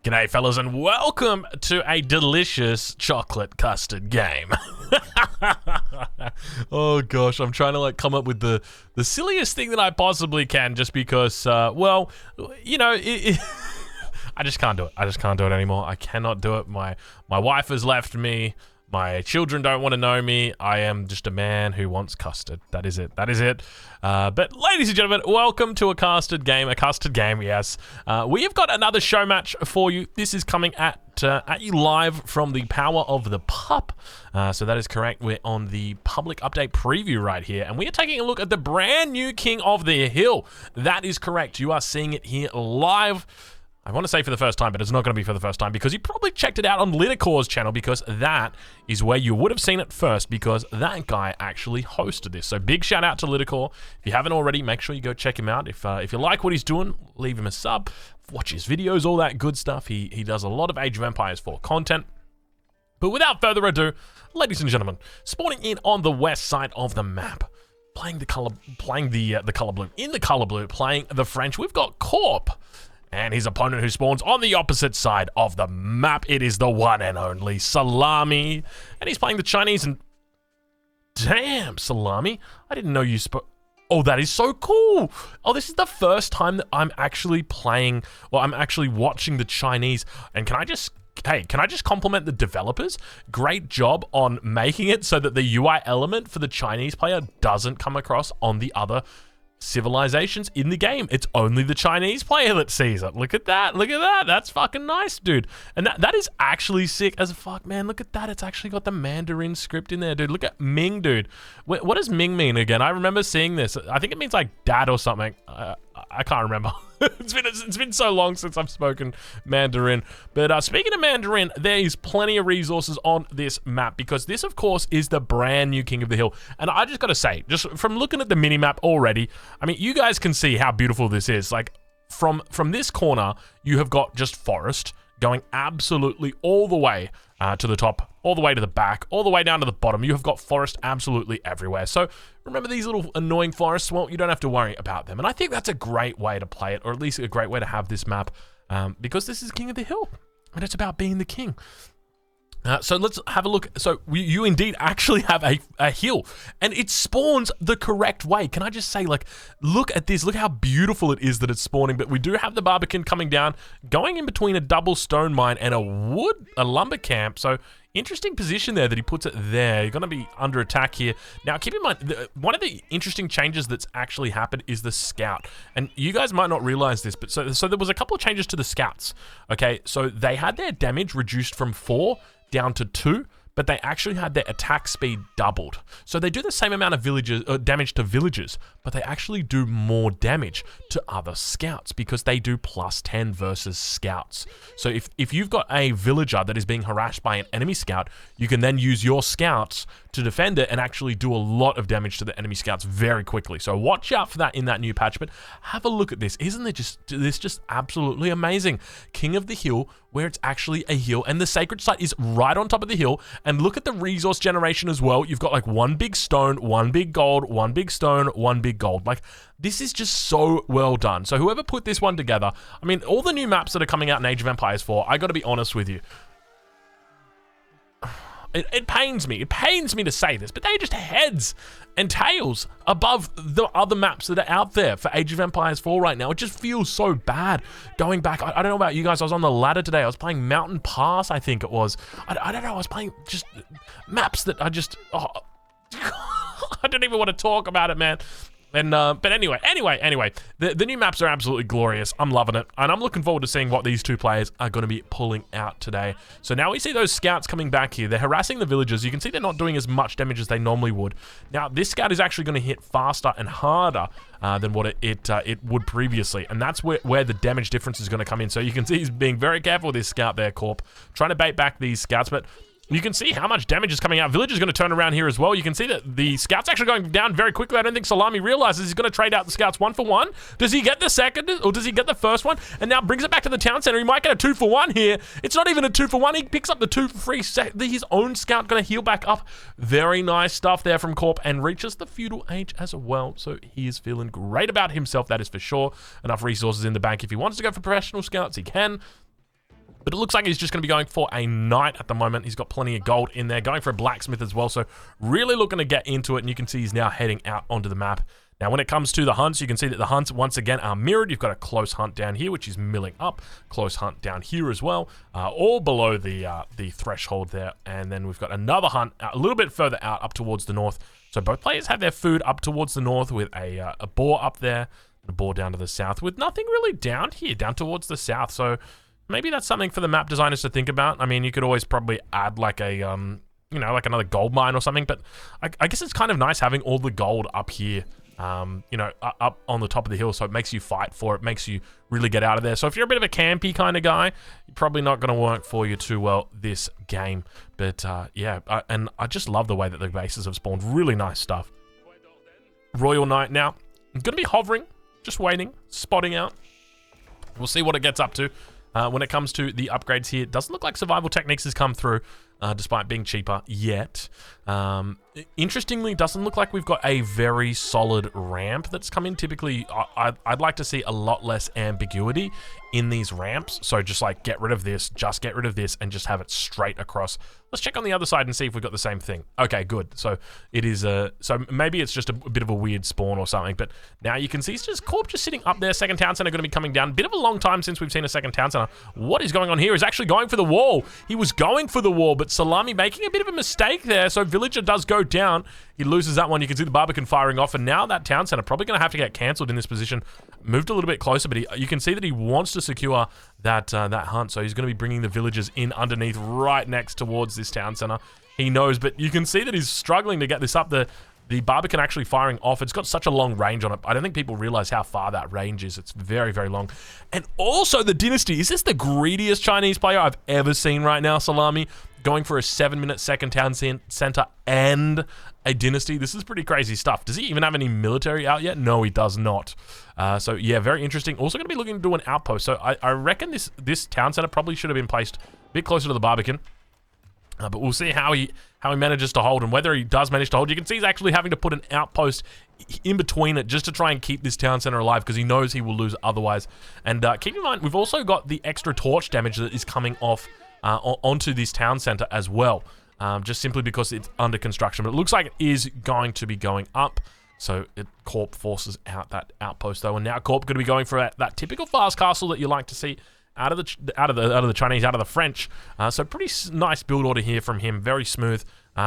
G'day fellas and welcome to a delicious chocolate custard game. Oh gosh, I'm trying to come up with the silliest thing that I possibly can just because, I just can't do it. I just can't do it anymore. I cannot do it. My wife has left me. My children don't want to know me. I am just a man who wants custard. That is it. That is it. But ladies and gentlemen, welcome to a custard game. A custard game, yes. We have got another show match for you. This is coming at you live from the Power of the Pup. So that is correct. We're on the public update preview right here, and we are taking a look at the brand new King of the Hill. That is correct. You are seeing it here live. I want to say for the first time, but it's not going to be for the first time because you probably checked it out on Liddicor's channel because that is where you would have seen it first because that guy actually hosted this. So big shout out to Liddicor. If you haven't already, make sure you go check him out. If you like what he's doing, leave him a sub, watch his videos, all that good stuff. He does a lot of Age of Empires 4 content. But without further ado, ladies and gentlemen, spawning in on the west side of the map, playing the color blue. In the color blue, playing the French, we've got Corp. And his opponent who spawns on the opposite side of the map, it is the one and only Salami. And he's playing the Chinese and... Damn, Salami. I didn't know you Oh, that is so cool. Oh, this is the first time that I'm actually playing... Well, I'm actually watching the Chinese. And can I just compliment the developers? Great job on making it so that the UI element for the Chinese player doesn't come across on the other civilizations in the game. It's only the Chinese player that sees it. Look at that. Look at that. That's fucking nice, dude. And that is actually sick as fuck, man. Look at that. It's actually got the Mandarin script in there, dude. Look at Ming, dude. What does Ming mean again? I remember seeing this. I think it means like dad or something. I can't remember. It's been so long since I've spoken Mandarin. But speaking of Mandarin, there is plenty of resources on this map because this, of course, is the brand new King of the Hill. And I just got to say, just from looking at the mini-map already, I mean, you guys can see how beautiful this is. Like, from this corner, you have got just forest going absolutely all the way to the top, all the way to the back, all the way down to the bottom. You have got forest absolutely everywhere. So remember these little annoying forests? Well, you don't have to worry about them. And I think that's a great way to play it, or at least a great way to have this map, because this is King of the Hill, and it's about being the king. So let's have a look. So you indeed actually have a hill, and it spawns the correct way. Can I just say, like, look at this. Look how beautiful it is that it's spawning. But we do have the Barbican coming down, going in between a double stone mine and a lumber camp. So interesting position there that he puts it there. You're going to be under attack here. Now, keep in mind, one of the interesting changes that's actually happened is the scout. And you guys might not realize this, but so there was a couple of changes to the scouts. Okay, so they had their damage reduced from 4 down to 2, but they actually had their attack speed doubled. So they do the same amount of damage to villagers, but they actually do more damage to other scouts because they do +10 versus scouts. So if you've got a villager that is being harassed by an enemy scout, you can then use your scouts to defend it and actually do a lot of damage to the enemy scouts very quickly. So watch out for that in that new patch, but have a look at this. Isn't it just absolutely amazing? King of the Hill, where it's actually a hill, and the sacred site is right on top of the hill. And look at the resource generation as well. You've got like one big stone, one big gold, one big stone, one big gold. Like, this is just so well done. So whoever put this one together, I mean, all the new maps that are coming out in Age of Empires 4, I got to be honest with you. It pains me. It pains me to say this, but they're just heads and tails above the other maps that are out there for Age of Empires 4 right now. It just feels so bad going back. I don't know about you guys. I was on the ladder today. I was playing Mountain Pass, I think it was. I don't know. I was playing just maps that I just... Oh, I don't even want to talk about it, man. And, but anyway, the new maps are absolutely glorious. I'm loving it. And I'm looking forward to seeing what these two players are going to be pulling out today. So now we see those scouts coming back here. They're harassing the villagers. You can see they're not doing as much damage as they normally would. Now, this scout is actually going to hit faster and harder than what it would previously. And that's where the damage difference is going to come in. So you can see he's being very careful with this scout there, Corp. Trying to bait back these scouts, but... You can see how much damage is coming out. Villager's going to turn around here as well. You can see that the scout's actually going down very quickly. I don't think Salami realizes he's going to trade out the scouts 1 for 1. Does he get the second, or does he get the first one? And now brings it back to the town center. He might get a 2 for 1 here. It's not even a 2 for 1. He picks up the 2 for free. His own scout going to heal back up. Very nice stuff there from Corp, and reaches the feudal age as well. So he is feeling great about himself, that is for sure. Enough resources in the bank. If he wants to go for professional scouts, he can. But it looks like he's just going to be going for a knight at the moment. He's got plenty of gold in there, going for a blacksmith as well. So really looking to get into it, and you can see he's now heading out onto the map. Now, when it comes to the hunts, you can see that the hunts, once again, are mirrored. You've got a close hunt down here, which is milling up. Close hunt down here as well, all below the threshold there. And then we've got another hunt a little bit further out, up towards the north. So both players have their food up towards the north with a boar up there, and a boar down to the south, with nothing really down here, down towards the south. So maybe that's something for the map designers to think about. I mean, you could always probably add like a, you know, like another gold mine or something. But I guess it's kind of nice having all the gold up here. You know, up on the top of the hill, so it makes you fight for it, makes you really get out of there. So if you're a bit of a campy kind of guy, you're probably not going to work for you too well this game. But yeah, and I just love the way that the bases have spawned. Really nice stuff. Royal Knight now. I'm going to be hovering, just waiting, spotting out. We'll see what it gets up to. When it comes to the upgrades here, it doesn't look like Survival Techniques has come through, despite being cheaper yet. Interestingly, doesn't look like we've got a very solid ramp that's come in. Typically, I'd like to see a lot less ambiguity in these ramps. So just like get rid of this, just get rid of this, and just have it straight across. Let's check on the other side and see if we've got the same thing. Okay, good. So it is so maybe it's just a bit of a weird spawn or something. But now you can see it's just Corp just sitting up there. Second town center going to be coming down. Bit of a long time since we've seen a second town center. What is going on here? He's actually going for the wall. He was going for the wall, but Salami making a bit of a mistake there. So Villager does go down. He loses that one. You can see the Barbican firing off, and now that town center probably going to have to get cancelled in this position. Moved a little bit closer, but you can see that he wants to secure that that hunt. So he's going to be bringing the villagers in underneath, right next towards this town center. He knows, but you can see that he's struggling to get this up. The Barbican actually firing off. It's got such a long range on it. I don't think people realize how far that range is. It's very, very long. And also the Dynasty. Is this the greediest Chinese player I've ever seen right now, Salami? Going for a 7-minute second town center and a Dynasty. This is pretty crazy stuff. Does he even have any military out yet? No, he does not. So yeah, very interesting. Also going to be looking to do an outpost. So I reckon this town center probably should have been placed a bit closer to the Barbican. But we'll see how he manages to hold, and whether he does manage to hold. You can see he's actually having to put an outpost in between it just to try and keep this town center alive, because he knows he will lose otherwise. And keep in mind, we've also got the extra torch damage that is coming off onto this town center as well, just simply because it's under construction. But it looks like it is going to be going up. So Corp forces out that outpost though, and now Corp going to be going for that typical fast castle that you like to see out of the Chinese, out of the French. So pretty nice build order here from him. Very smooth.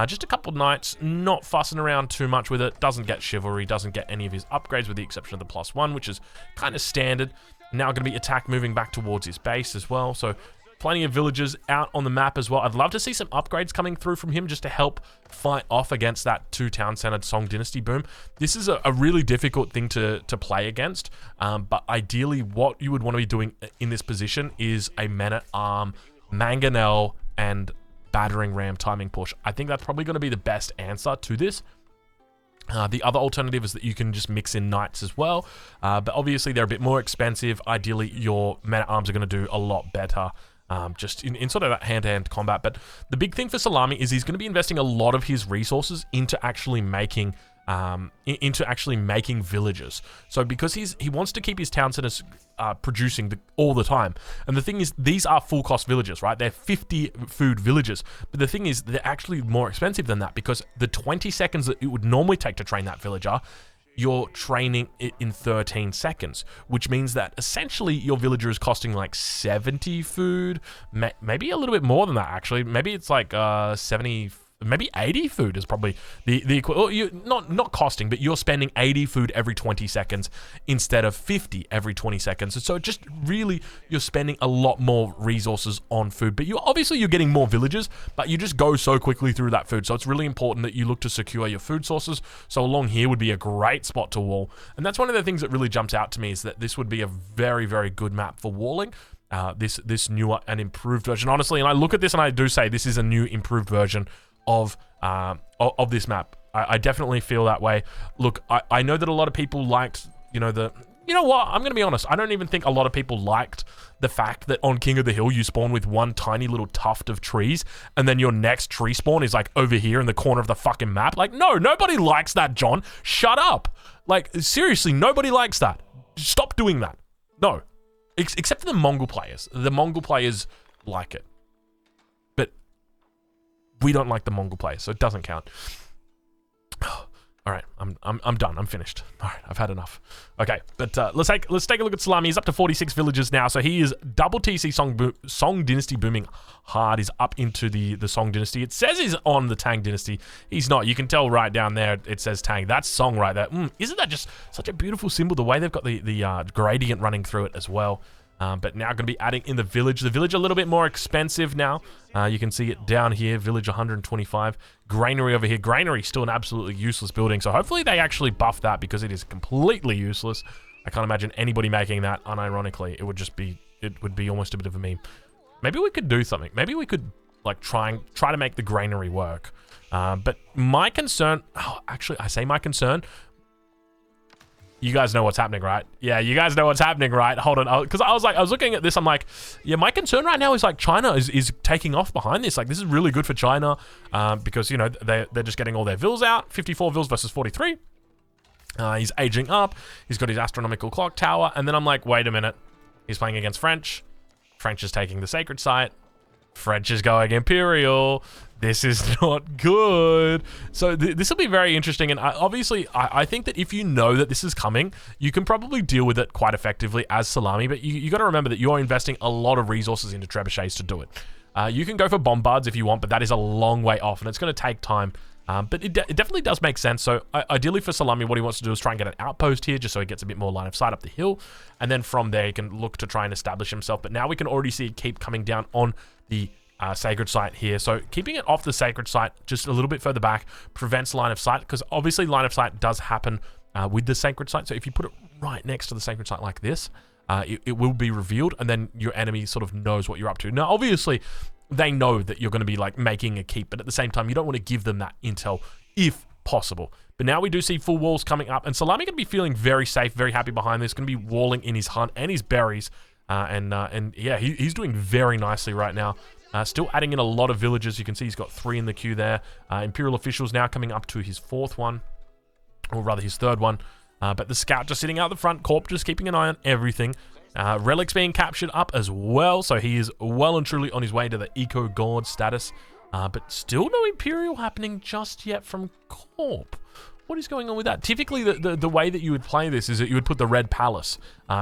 Just a couple of knights, not fussing around too much with it. Doesn't get chivalry, doesn't get any of his upgrades with the exception of the +1, which is kind of standard. Now going to be attack moving back towards his base as well. So plenty of villagers out on the map as well. I'd love to see some upgrades coming through from him just to help fight off against that 2-town-centered Song Dynasty boom. This is a really difficult thing to play against, but ideally what you would want to be doing in this position is a men-at-arm, mangonel, and battering ram timing push. I think that's probably going to be the best answer to this. The other alternative is that you can just mix in knights as well, but obviously they're a bit more expensive. Ideally, your men-at-arms are going to do a lot better just in sort of that hand-to-hand combat. But the big thing for Salami is he's going to be investing a lot of his resources into actually making villagers. So because he wants to keep his town centers producing all the time. And the thing is, these are full-cost villages, right? They're 50 food villages. But the thing is, they're actually more expensive than that, because the 20 seconds that it would normally take to train that villager, you're training it in 13 seconds, which means that essentially your villager is costing like 70 food, maybe a little bit more than that actually. Maybe it's like 70, maybe 80 food is probably the not costing, but you're spending 80 food every 20 seconds instead of 50 every 20 seconds. So just really, you're spending a lot more resources on food, but you're getting more villagers, but you just go so quickly through that food. So it's really important that you look to secure your food sources. So along here would be a great spot to wall. And that's one of the things that really jumps out to me, is that this would be a very, very good map for walling. This newer and improved version, honestly. And I look at this and I do say this is a new improved version of this map. I definitely feel that way. Look, I know that a lot of people liked, you know what? I'm going to be honest. I don't even think a lot of people liked the fact that on King of the Hill, you spawn with one tiny little tuft of trees, and then your next tree spawn is like over here in the corner of the fucking map. Like, no, nobody likes that, John. Shut up. Like, seriously, nobody likes that. Stop doing that. No. Except for the Mongol players. The Mongol players like it. But we don't like the Mongol players, so it doesn't count. All right, I'm done. I'm finished. All right, I've had enough. Okay, but let's take a look at Salami. He's up to 46 villagers now, so he is double TC Song Dynasty booming hard. He's up into the Song Dynasty. It says he's on the Tang Dynasty. He's not. You can tell right down there it says Tang. That's Song right there. Isn't that just such a beautiful symbol? The way they've got the gradient running through it as well. But now going to be adding in the village. The village a little bit more expensive now. You can see it down here, village 125. Granary over here. Granary still an absolutely useless building. So hopefully they actually buff that because it is completely useless. I can't imagine anybody making that unironically. It would be almost a bit of a meme. Maybe we could do something. Maybe we could like try to make the granary work. But my concern, actually I say my concern, you guys know what's happening, right? Yeah, you guys know what's happening, right? Hold on, because I was looking at this. I'm like, yeah, my concern right now is like China is taking off behind this. Like, this is really good for China because, you know, they're just getting all their vills out. 54 vills versus 43. He's aging up. He's got his astronomical clock tower. And then I'm like, wait a minute. He's playing against French. French is taking the sacred site. French is going Imperial. This is not good. So this will be very interesting. And obviously, I think that if you know that this is coming, you can probably deal with it quite effectively as Salami. But you got to remember that you're investing a lot of resources into trebuchets to do it. You can go for bombards if you want, but that is a long way off, and it's going to take time. But it definitely does make sense. So ideally for Salami, what he wants to do is try and get an outpost here just so he gets a bit more line of sight up the hill. And then from there, he can look to try and establish himself. But now we can already see it keep coming down on the sacred site here. So keeping it off the sacred site just a little bit further back prevents line of sight, because obviously line of sight does happen with the sacred site. So if you put it right next to the sacred site like this, it will be revealed, and then your enemy sort of knows what you're up to. Now, obviously, they know that you're going to be like making a keep, but at the same time, you don't want to give them that intel if possible. But now we do see full walls coming up, and Salami going to be feeling very safe, very happy behind this. Going to be walling in his hunt and his berries, and yeah, he's doing very nicely right now. Still adding in a lot of villages. You can see he's got 3 in the queue there. Imperial officials now coming up to his 4th one, or rather his 3rd one. But the scout just sitting out the front, Corp just keeping an eye on everything. Relics being captured up as well, so he is well and truly on his way to the Eco God status. But still no Imperial happening just yet from Corp. What is going on with that? Typically, the way that you would play this is that you would put the Red Palace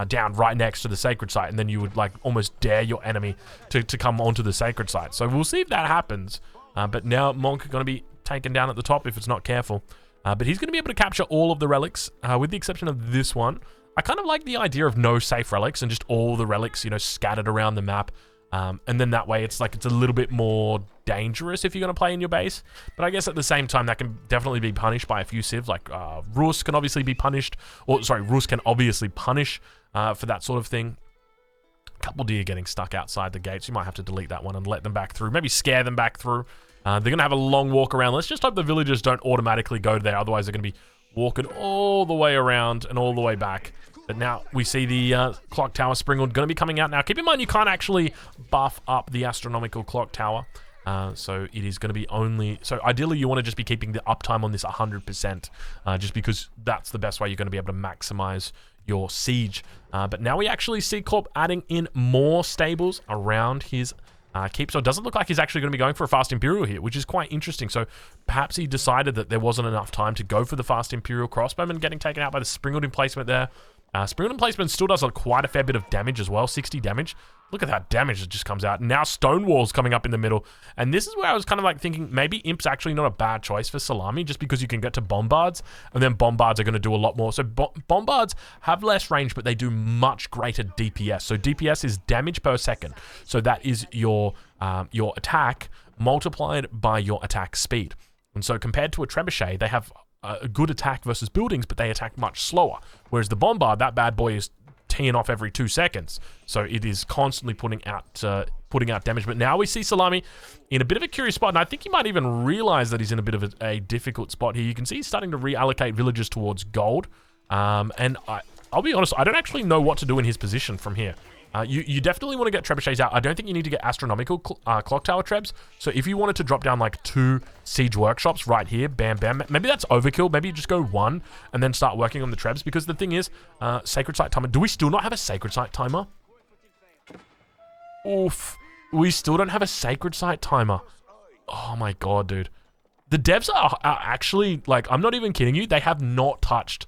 down right next to the sacred site, and then you would like almost dare your enemy to come onto the sacred site. So we'll see if that happens. But now Monk going to be taken down at the top if it's not careful. But he's going to be able to capture all of the relics, with the exception of this one. I kind of like the idea of no safe relics and just all the relics, you know, scattered around the map. And then that way it's like it's a little bit more dangerous if you're going to play in your base. But I guess at the same time, that can definitely be punished by a few civs. Like Rus can obviously be punished. Or, sorry, Rus can obviously punish for that sort of thing. A couple deer getting stuck outside the gates. You might have to delete that one and let them back through. Maybe scare them back through. They're going to have a long walk around. Let's just hope the villagers don't automatically go there. Otherwise, they're going to be walking all the way around and all the way back. But now we see the clock tower Springald going to be coming out now. Keep in mind, you can't actually buff up the astronomical clock tower. So it is going to be only... So ideally, you want to just be keeping the uptime on this 100%. Just because that's the best way you're going to be able to maximize your siege. But now we actually see Corp adding in more stables around his keep. So it doesn't look like he's actually going to be going for a fast Imperial here, which is quite interesting. So perhaps he decided that there wasn't enough time to go for the fast Imperial crossbowman, getting taken out by the Springald emplacement there. Springald emplacement still does quite a fair bit of damage as well, 60 damage. Look at that damage that just comes out. Now Stonewall's coming up in the middle. And this is where I was kind of like thinking maybe Imp's actually not a bad choice for Salami, just because you can get to Bombards, and then Bombards are going to do a lot more. So Bombards have less range, but they do much greater DPS. So DPS is damage per second. So that is your attack multiplied by your attack speed. And so compared to a Trebuchet, they have a good attack versus buildings, but they attack much slower. Whereas the Bombard, that bad boy is teeing off every 2 seconds. So it is constantly putting out damage. But now we see Salami in a bit of a curious spot, and I think he might even realize that he's in a bit of a difficult spot here. You can see he's starting to reallocate villages towards gold. And I'll be honest, I don't actually know what to do in his position from here. You definitely want to get trebuchets out. I don't think you need to get astronomical clock tower trebs. So if you wanted to drop down like 2 siege workshops right here, bam, bam, maybe that's overkill. Maybe you just go 1 and then start working on the trebs, because the thing is, sacred site timer. Do we still not have a sacred site timer? Oof. we still don't have a sacred site timer. Oh my god, dude. The devs are actually, like, I'm not even kidding you, they have not touched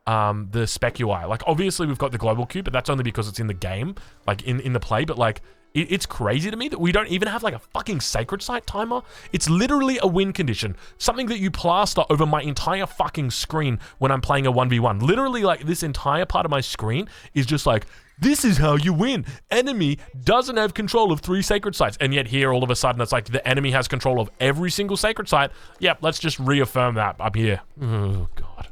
the spec UI. Like, obviously we've got the global queue, but that's only because it's in the game, like in the play. But like, it's crazy to me that we don't even have like a fucking sacred site timer. It's literally a win condition, something that you plaster over my entire fucking screen when I'm playing a 1v1. Literally, like, this entire part of my screen is just like, this is how you win. Enemy doesn't have control of 3 sacred sites. And yet here, all of a sudden, it's like the enemy has control of every single sacred site. Yep, let's just reaffirm that up here. Oh, God.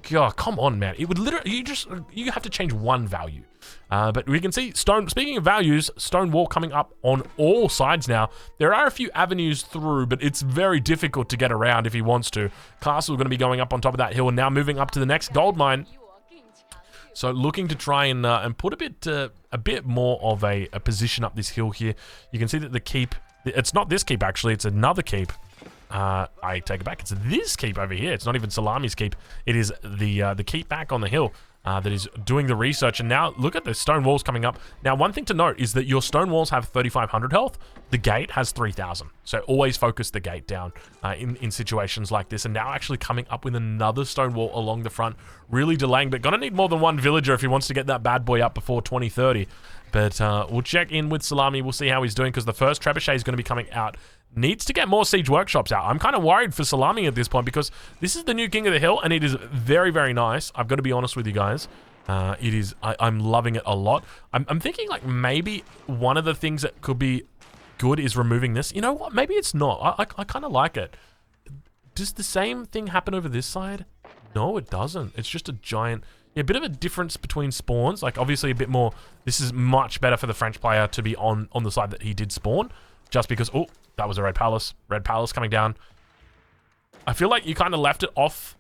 God, come on, man. It would literally, you have to change one value. But we can see speaking of values, stone wall coming up on all sides now. There are a few avenues through, but it's very difficult to get around if he wants to. Castle going to be going up on top of that hill and now moving up to the next gold mine. So looking to try and put a bit more of a position up this hill here. You can see that the keep, it's not this keep actually, it's another keep. I take it back, it's this keep over here. It's not even Salami's keep. It is the keep back on the hill that is doing the research. And now look at the stone walls coming up. Now, one thing to note is that your stone walls have 3,500 health. The gate has 3,000. So always focus the gate down in situations like this. And now actually coming up with another stone wall along the front, really delaying, but gonna need more than one villager if he wants to get that bad boy up before 2030. But we'll check in with Salami. We'll see how he's doing, because the first trebuchet is going to be coming out. Needs to get more siege workshops out. I'm kind of worried for Salami at this point, because this is the new king of the hill, and it is very, very nice. I've got to be honest with you guys. It is. I'm loving it a lot. I'm thinking like maybe one of the things that could be good is removing this. You know what? Maybe it's not. I kind of like it. Does the same thing happen over this side? No, it doesn't. It's just a giant... Yeah, a bit of a difference between spawns. Like, obviously a bit more... This is much better for the French player to be on the side that he did spawn. Just because... Oh, that was a Red Palace. Red Palace coming down. I feel like you kind of left it off.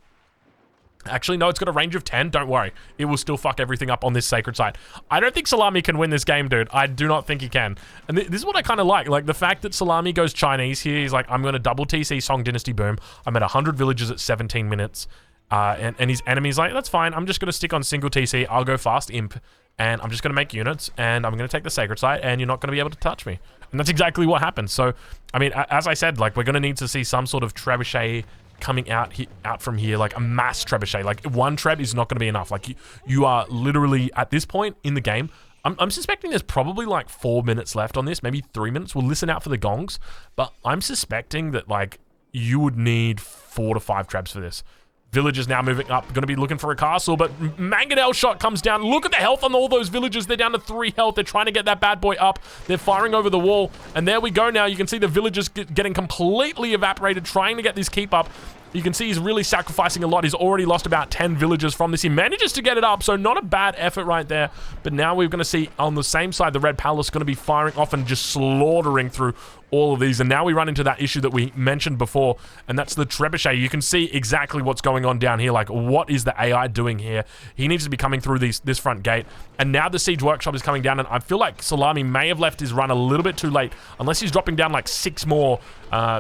Actually, no, it's got a range of 10. Don't worry. It will still fuck everything up on this sacred site. I don't think Salami can win this game, dude. I do not think he can. And this is what I kind of like. Like, the fact that Salami goes Chinese here. He's like, I'm going to double TC Song Dynasty Boom. I'm at 100 villages at 17 minutes. And his enemy's like, that's fine. I'm just going to stick on single TC. I'll go fast imp. And I'm just going to make units. And I'm going to take the sacred site. And you're not going to be able to touch me. And that's exactly what happened. So, I mean, as I said, like, we're going to need to see some sort of trebuchet coming out from here, like a mass trebuchet. Like, one treb is not going to be enough. Like, you are literally at this point in the game. I'm suspecting there's probably like 4 minutes left on this, maybe 3 minutes. We'll listen out for the gongs, but I'm suspecting that like you would need 4 to 5 trebs for this. Villagers now moving up, going to be looking for a castle, but Mangonel shot comes down. Look at the health on all those villagers. They're down to 3 health. They're trying to get that bad boy up. They're firing over the wall, and there we go now. You can see the villagers getting completely evaporated, trying to get this keep up. You can see he's really sacrificing a lot. He's already lost about 10 villagers from this. He manages to get it up, so not a bad effort right there. But now we're going to see on the same side, the Red Palace going to be firing off and just slaughtering through all of these. And now we run into that issue that we mentioned before, and that's the trebuchet. You can see exactly what's going on down here. Like, what is the AI doing here? He needs to be coming through this front gate. And now the siege workshop is coming down, and I feel like Salami may have left his run a little bit too late, unless he's dropping down like 6 more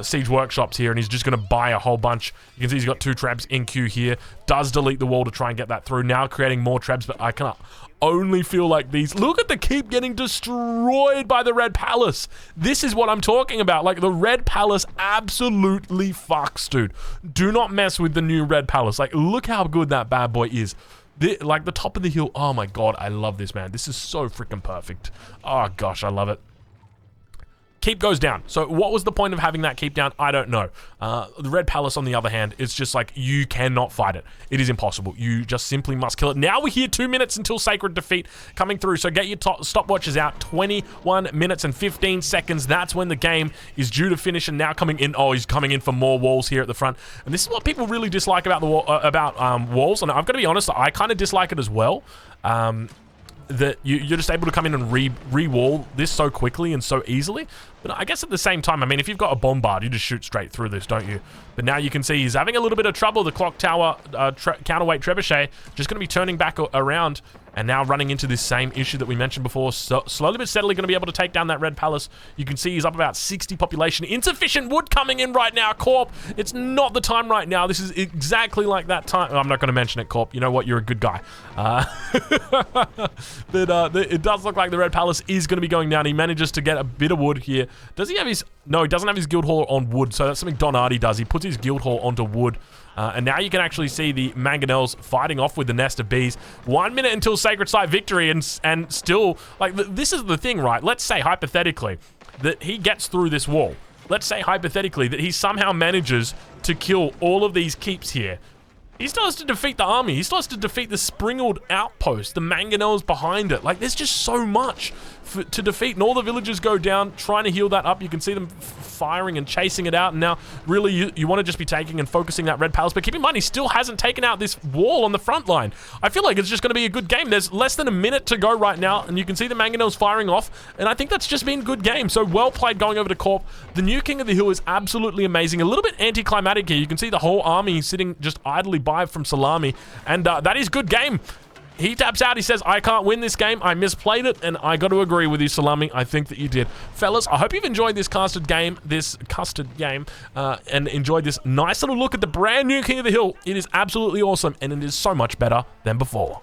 siege workshops here, and he's just going to buy a whole bunch. You can see he's got 2 trebs in queue here. Does delete the wall to try and get that through. Now creating more trebs, but I cannot only feel like these. Look at the keep getting destroyed by the Red Palace. This is what I'm talking about. Like, the Red Palace absolutely fucks, dude. Do not mess with the new Red Palace. Like, look how good that bad boy is. Like, the top of the hill. Oh my god, I love this, man. This is so freaking perfect. Oh gosh, I love it. Keep goes down. So what was the point of having that keep down? I don't know. The Red Palace, on the other hand, it's just like, you cannot fight it. It is impossible. You just simply must kill it. Now we're here 2 minutes until Sacred Defeat coming through. So get your stopwatches out. 21 minutes and 15 seconds. That's when the game is due to finish. And now coming in. Oh, he's coming in for more walls here at the front. And this is what people really dislike about the walls. And I've got to be honest, I kind of dislike it as well. That you're just able to come in and re-wall this so quickly and so easily. But I guess at the same time, I mean, if you've got a bombard, you just shoot straight through this, don't you? But now you can see he's having a little bit of trouble. The clock tower counterweight trebuchet just going to be turning back around and now running into this same issue that we mentioned before. So slowly but steadily going to be able to take down that Red Palace. You can see he's up about 60 population. Insufficient wood coming in right now, Corp. It's not the time right now. This is exactly like that time. I'm not going to mention it, Corp. You know what? You're a good guy. It does look like the Red Palace is going to be going down. He manages to get a bit of wood here. Does he have his... No, he doesn't have his guild hall on wood, so that's something Don Artie does. He puts his guild hall onto wood. And now you can actually see the Mangonels fighting off with the Nest of Bees. 1 minute until Sacred Site victory, and still, like, this is the thing, right? Let's say, hypothetically, that he gets through this wall. Let's say, hypothetically, that he somehow manages to kill all of these keeps here. He still has to defeat the army. He still has to defeat the Springald outpost, the Mangonels behind it. Like, there's just so much to defeat, and all the villagers go down trying to heal that up. You can see them firing and chasing it out, and now really you want to just be taking and focusing that Red Palace. But keep in mind, he still hasn't taken out this wall on the front line. I feel like it's just going to be a good game. There's less than a minute to go right now, and you can see the Mangonels firing off, and I think that's just been a good game. So well played going over to Corp. The new King of the Hill is absolutely amazing. A little bit anticlimactic here. You can see the whole army sitting just idly by from Salami, and that is good game. He taps out. He says, I can't win this game. I misplayed it, and I got to agree with you, Salami. I think that you did. Fellas, I hope you've enjoyed this custard game, and enjoyed this nice little look at the brand new King of the Hill. It is absolutely awesome, and it is so much better than before.